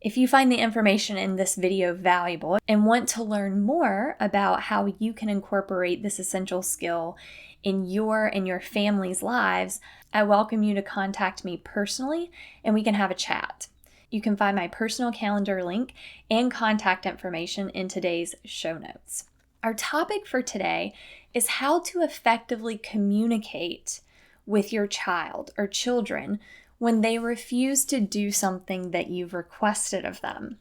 If you find the information in this video valuable and want to learn more about how you can incorporate this essential skill in your and your family's lives, I welcome you to contact me personally and we can have a chat. You can find my personal calendar link and contact information in today's show notes. Our topic for today is how to effectively communicate with your child or children when they refuse to do something that you've requested of them.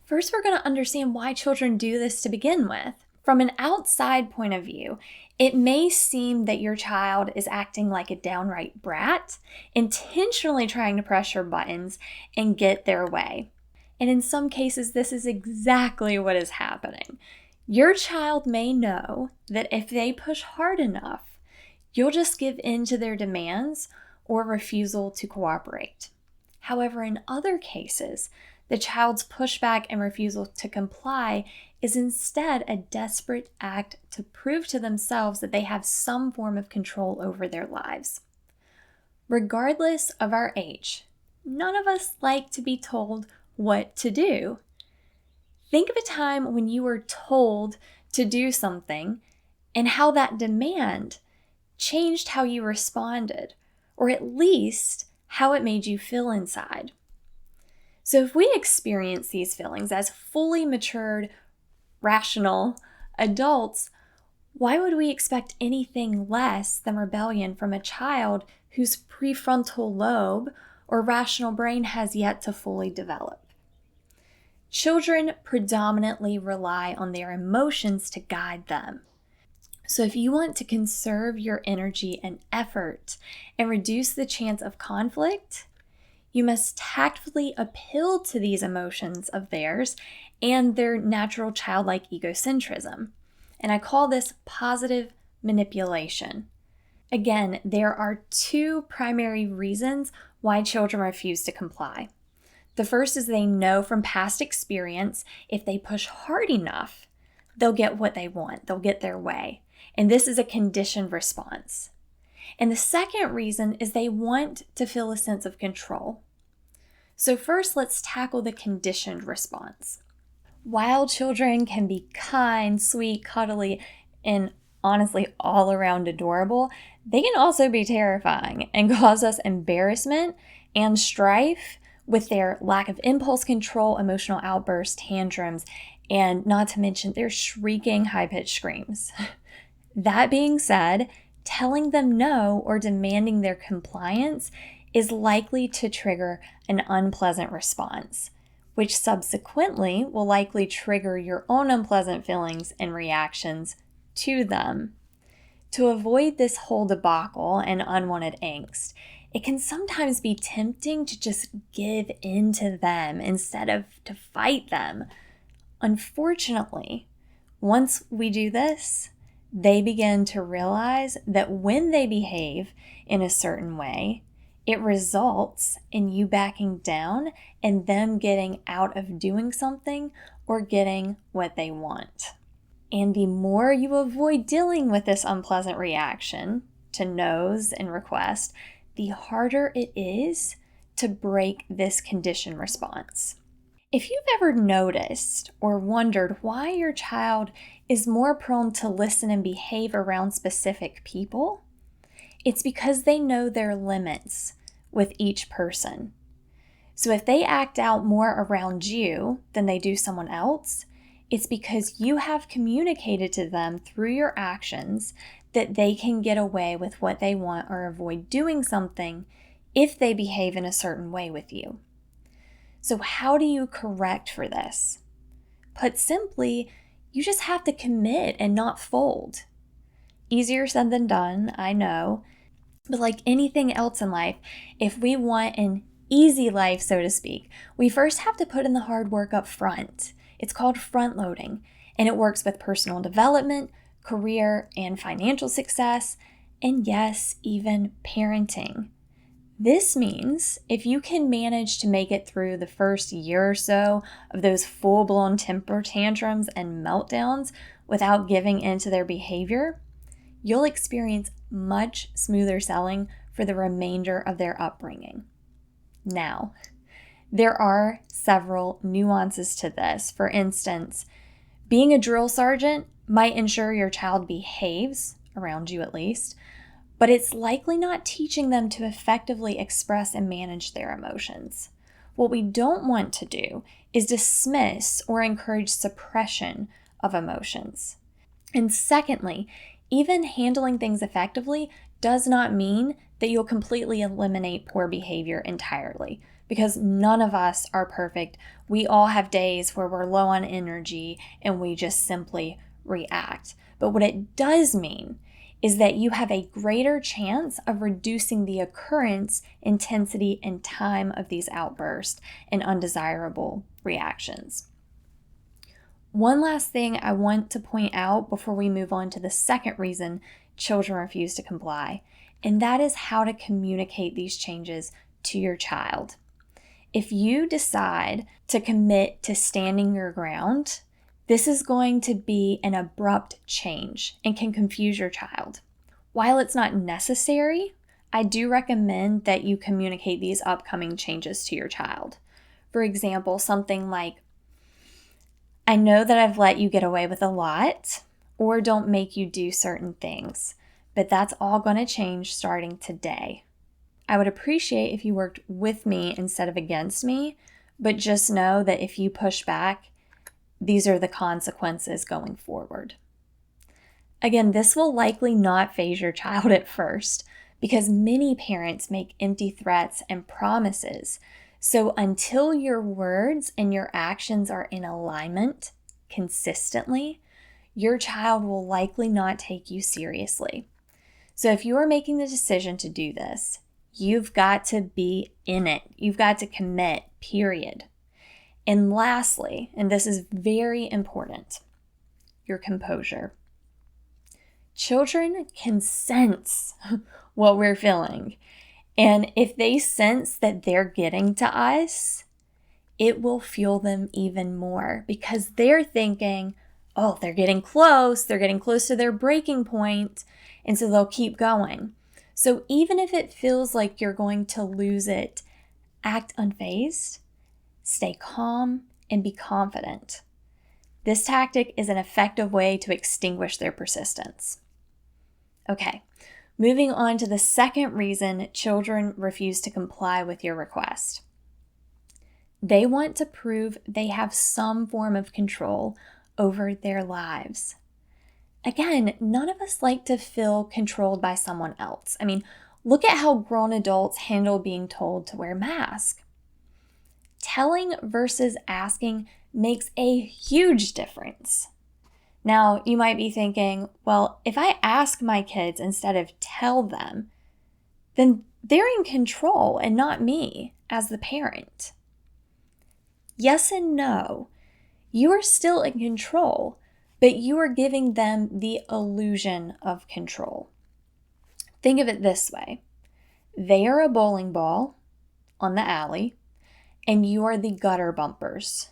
First, we're going to understand why children do this to begin with. From an outside point of view, it may seem that your child is acting like a downright brat, intentionally trying to press your buttons and get their way. And in some cases, this is exactly what is happening. Your child may know that if they push hard enough, you'll just give in to their demands or refusal to cooperate. However, in other cases, the child's pushback and refusal to comply is instead a desperate act to prove to themselves that they have some form of control over their lives. Regardless of our age, none of us like to be told what to do. Think of a time when you were told to do something and how that demand changed how you responded, or at least how it made you feel inside. So if we experience these feelings as fully matured, rational adults, why would we expect anything less than rebellion from a child whose prefrontal lobe or rational brain has yet to fully develop? Children predominantly rely on their emotions to guide them. So if you want to conserve your energy and effort and reduce the chance of conflict, you must tactfully appeal to these emotions of theirs and their natural childlike egocentrism. And I call this positive manipulation. Again, there are two primary reasons why children refuse to comply. The first is they know from past experience if they push hard enough, they'll get what they want, they'll get their way. And this is a conditioned response. And the second reason is they want to feel a sense of control. So first, let's tackle the conditioned response. While children can be kind, sweet, cuddly, and honestly all around adorable, they can also be terrifying and cause us embarrassment and strife with their lack of impulse control, emotional outbursts, tantrums, and not to mention their shrieking high-pitched screams. That being said, telling them no or demanding their compliance is likely to trigger an unpleasant response, which subsequently will likely trigger your own unpleasant feelings and reactions to them. To avoid this whole debacle and unwanted angst, it can sometimes be tempting to just give in to them instead of to fight them. Unfortunately, once we do this, they begin to realize that when they behave in a certain way, it results in you backing down and them getting out of doing something or getting what they want. And the more you avoid dealing with this unpleasant reaction to no's and requests, the harder it is to break this conditioned response. If you've ever noticed or wondered why your child is more prone to listen and behave around specific people, it's because they know their limits with each person. So if they act out more around you than they do someone else, it's because you have communicated to them through your actions that they can get away with what they want or avoid doing something if they behave in a certain way with you. So how do you correct for this? Put simply, you just have to commit and not fold. Easier said than done, I know. But like anything else in life, if we want an easy life, so to speak, we first have to put in the hard work up front. It's called front loading, and it works with personal development, career and financial success, and yes, even parenting. This means if you can manage to make it through the first year or so of those full-blown temper tantrums and meltdowns without giving in to their behavior, you'll experience much smoother sailing for the remainder of their upbringing. Now, There are several nuances to this. For instance, being a drill sergeant might ensure your child behaves, around you at least, but it's likely not teaching them to effectively express and manage their emotions. What we don't want to do is dismiss or encourage suppression of emotions. And secondly, even handling things effectively does not mean that you'll completely eliminate poor behavior entirely, because none of us are perfect. We all have days where we're low on energy and we just simply react. But what it does mean is that you have a greater chance of reducing the occurrence, intensity, and time of these outbursts and undesirable reactions. One last thing I want to point out before we move on to the second reason children refuse to comply, and that is how to communicate these changes to your child. If you decide to commit to standing your ground, this is going to be an abrupt change and can confuse your child. While it's not necessary, I do recommend that you communicate these upcoming changes to your child. For example, something like, I know that I've let you get away with a lot, or don't make you do certain things, but that's all going to change starting today. I would appreciate if you worked with me instead of against me, but just know that if you push back, these are the consequences going forward. Again, this will likely not faze your child at first because many parents make empty threats and promises. So until your words and your actions are in alignment consistently, your child will likely not take you seriously. So if you are making the decision to do this, you've got to be in it. You've got to commit, period. And lastly, and this is very important, your composure. Children can sense what we're feeling. And if they sense that they're getting to us, it will fuel them even more because they're thinking, oh, they're getting close to their breaking point, and so they'll keep going. So even if it feels like you're going to lose it, act unfazed, stay calm, and be confident. This tactic is an effective way to extinguish their persistence. Okay, moving on to the second reason children refuse to comply with your request. They want to prove they have some form of control over their lives. Again, none of us like to feel controlled by someone else. I mean, look at how grown adults handle being told to wear masks. Telling versus asking makes a huge difference. Now, you might be thinking, well, if I ask my kids instead of tell them, then they're in control and not me as the parent. Yes and no. You are still in control, but you are giving them the illusion of control. Think of it this way. They are a bowling ball on the alley, and you are the gutter bumpers.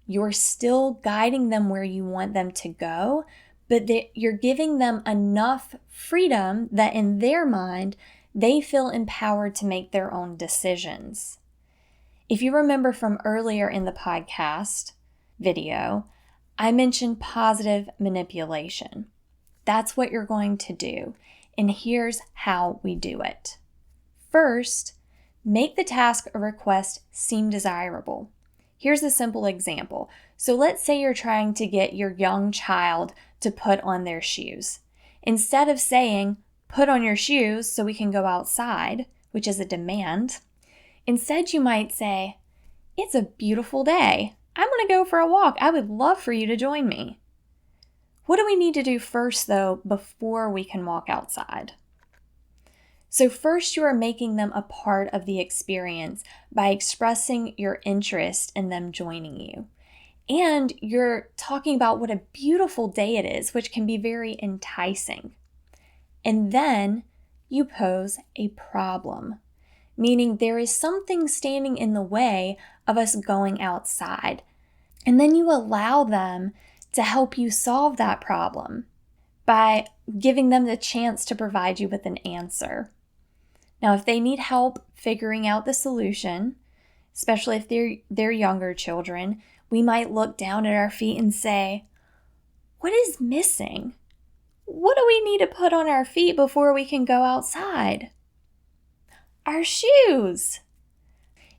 You're still guiding them where you want them to go, but you're giving them enough freedom that in their mind, they feel empowered to make their own decisions. If you remember from earlier in the podcast video, I mentioned positive manipulation. That's what you're going to do, and here's how we do it. First, make the task or request seem desirable. Here's a simple example. So let's say you're trying to get your young child to put on their shoes. Instead of saying, put on your shoes so we can go outside, which is a demand, instead you might say, it's a beautiful day. I'm going to go for a walk. I would love for you to join me. What do we need to do first, though, before we can walk outside? So first, you are making them a part of the experience by expressing your interest in them joining you. And you're talking about what a beautiful day it is, which can be very enticing. And then you pose a problem, meaning there is something standing in the way of us going outside. And then you allow them to help you solve that problem by giving them the chance to provide you with an answer. Now, if they need help figuring out the solution, especially if they're younger children, we might look down at our feet and say, what is missing? What do we need to put on our feet before we can go outside? Our shoes.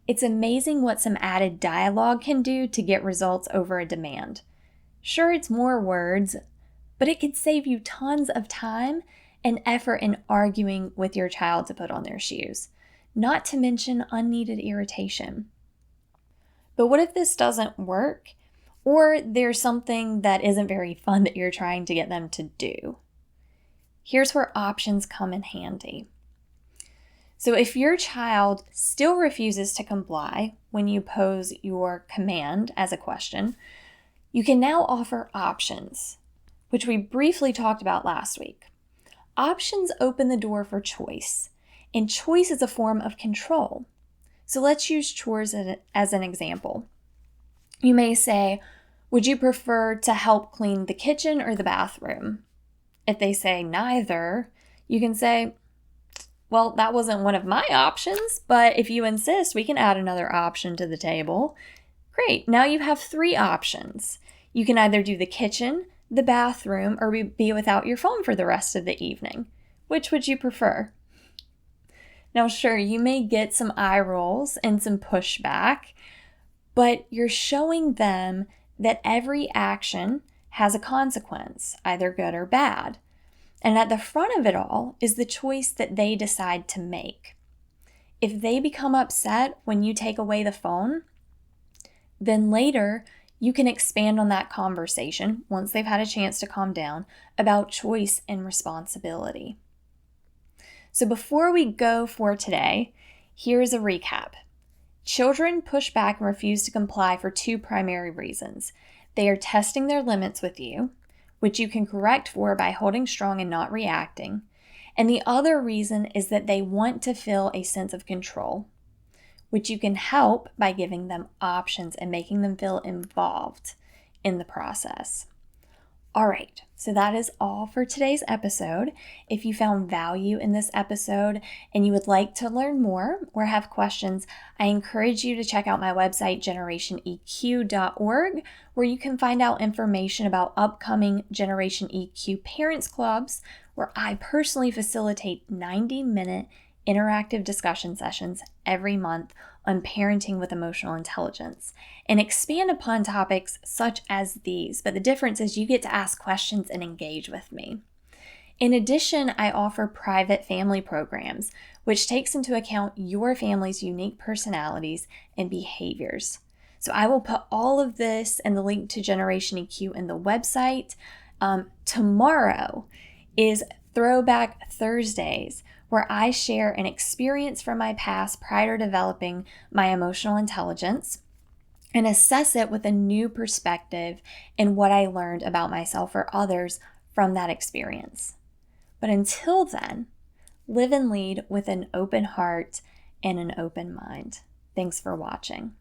It's amazing what some added dialogue can do to get results over a demand. Sure, it's more words, but it could save you tons of time and effort in arguing with your child to put on their shoes, not to mention unneeded irritation. But what if this doesn't work, or there's something that isn't very fun that you're trying to get them to do? Here's where options come in handy. So if your child still refuses to comply when you pose your command as a question, you can now offer options, which we briefly talked about last week. Options open the door for choice, and choice is a form of control. So let's use chores as an example. You may say, would you prefer to help clean the kitchen or the bathroom? If they say neither, you can say, well, that wasn't one of my options, but if you insist, we can add another option to the table. Great, now you have 3 options. You can either do the kitchen, the bathroom, or be without your phone for the rest of the evening. Which would you prefer? Now, sure, you may get some eye rolls and some pushback, but you're showing them that every action has a consequence, either good or bad. And at the front of it all is the choice that they decide to make. If they become upset when you take away the phone, then later you can expand on that conversation, once they've had a chance to calm down, about choice and responsibility. So before we go for today, here's a recap. Children push back and refuse to comply for 2 primary reasons. They are testing their limits with you, which you can correct for by holding strong and not reacting. And the other reason is that they want to feel a sense of control, which you can help by giving them options and making them feel involved in the process. All right, so that is all for today's episode. If you found value in this episode and you would like to learn more or have questions, I encourage you to check out my website, generationeq.org, where you can find out information about upcoming Generation EQ Parents Clubs, where I personally facilitate 90-minute interactive discussion sessions every month on parenting with emotional intelligence and expand upon topics such as these, but the difference is you get to ask questions and engage with me. In addition, I offer private family programs, which takes into account your family's unique personalities and behaviors. So I will put all of this and the link to Generation EQ in the website. Tomorrow is Throwback Thursdays, where I share an experience from my past prior to developing my emotional intelligence and assess it with a new perspective and what I learned about myself or others from that experience. But until then, live and lead with an open heart and an open mind. Thanks for watching.